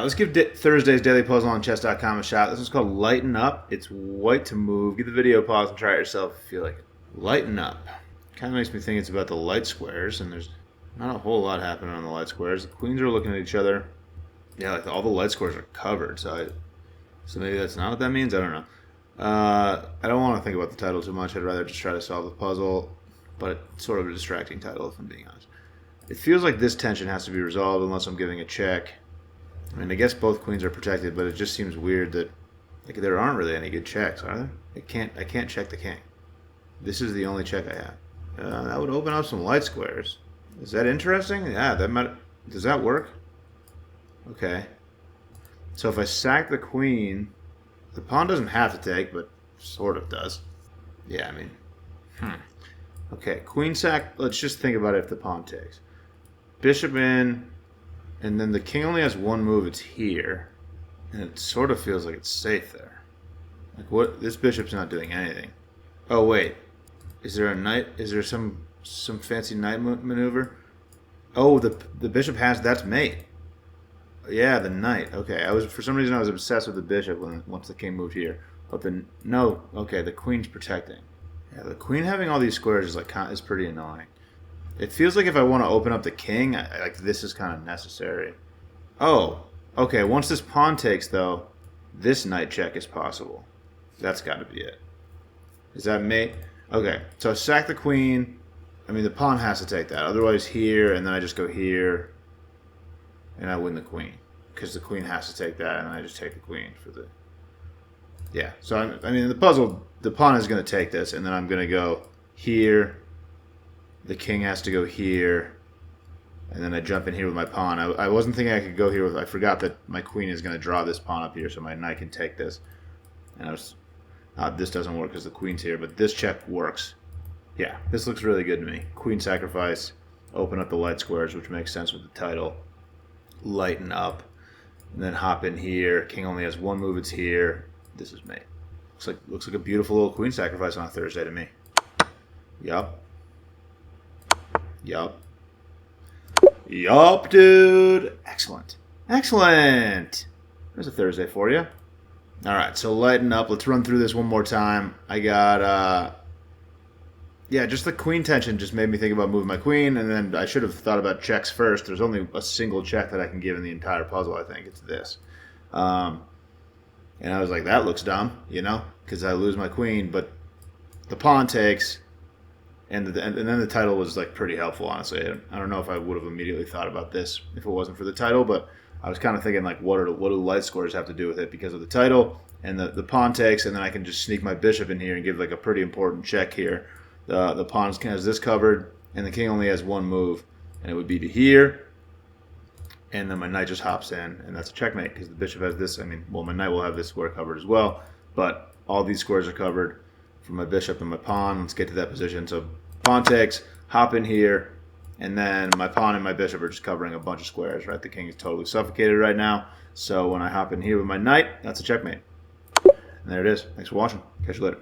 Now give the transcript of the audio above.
let's give Thursday's Daily Puzzle on Chess.com a shot. This is called Lighten Up. It's white to move. Give the video a pause and try it yourself if you feel like it. Lighten Up. Kind of makes me think it's about the light squares, and there's not a whole lot happening on the light squares. The queens are looking at each other. Yeah, like all the light squares are covered, so maybe that's not what that means? I don't know. I don't want to think about the title too much. I'd rather just try to solve the puzzle, but it's sort of a distracting title if I'm being honest. It feels like this tension has to be resolved unless I'm giving a check. I mean, I guess both queens are protected, but it just seems weird that like there aren't really any good checks, are there? I can't check the king. This is the only check I have. That would open up some light squares. Is that interesting? Yeah, that might. Does that work? Okay. So if I sack the queen, the pawn doesn't have to take, but sort of does. Yeah, I mean, Okay, queen sack. Let's just think about it if the pawn takes. Bishop in, and then the king only has one move. It's here, and it sort of feels like it's safe there. Like what? This bishop's not doing anything. Oh wait, is there a knight? Is there some fancy knight maneuver? Oh, the bishop has. That's mate. Yeah, the knight. Okay, for some reason I was obsessed with the bishop once the king moved here. But then no. Okay, the queen's protecting. Yeah, the queen having all these squares is pretty annoying. It feels like if I want to open up the king, like this is kind of necessary. Oh, okay. Once this pawn takes, though, this knight check is possible. That's got to be it. Is that mate? Okay, so I sack the queen. I mean, the pawn has to take that. Otherwise, here, and then I just go here, and I win the queen because the queen has to take that, and I just take the queen for the. Yeah. So I mean, the puzzle, the pawn is going to take this, and then I'm going to go here. The king has to go here, and then I jump in here with my pawn. I wasn't thinking I could go here with. I forgot that my queen is going to draw this pawn up here, so my knight can take this. And this doesn't work because the queen's here, but this check works. Yeah, this looks really good to me. Queen sacrifice, open up the light squares, which makes sense with the title. Lighten up, and then hop in here. King only has one move. It's here. This is mate. Looks like a beautiful little queen sacrifice on a Thursday to me. Yup. Yup, dude. Excellent. Excellent. There's a Thursday for you. All right, so lighten up. Let's run through this one more time. I got, yeah, just the queen tension just made me think about moving my queen, and then I should have thought about checks first. There's only a single check that I can give in the entire puzzle, I think. It's this. And I was like, that looks dumb, because I lose my queen, but the pawn takes. And then the title was like pretty helpful, honestly. I don't know if I would have immediately thought about this if it wasn't for the title, but I was kind of thinking like, what do light squares have to do with it because of the title and the pawn takes, and then I can just sneak my bishop in here and give like a pretty important check here. The pawn has this covered, and the king only has one move, and it would be to here, and then my knight just hops in, and that's a checkmate because the bishop has this. I mean, well, my knight will have this square covered as well, but all these squares are covered for my bishop and my pawn. Let's get to that position. So pawn takes, hop in here, and then my pawn and my bishop are just covering a bunch of squares, right? The king is totally suffocated right now. So when I hop in here with my knight, that's a checkmate. And there it is. Thanks for watching. Catch you later.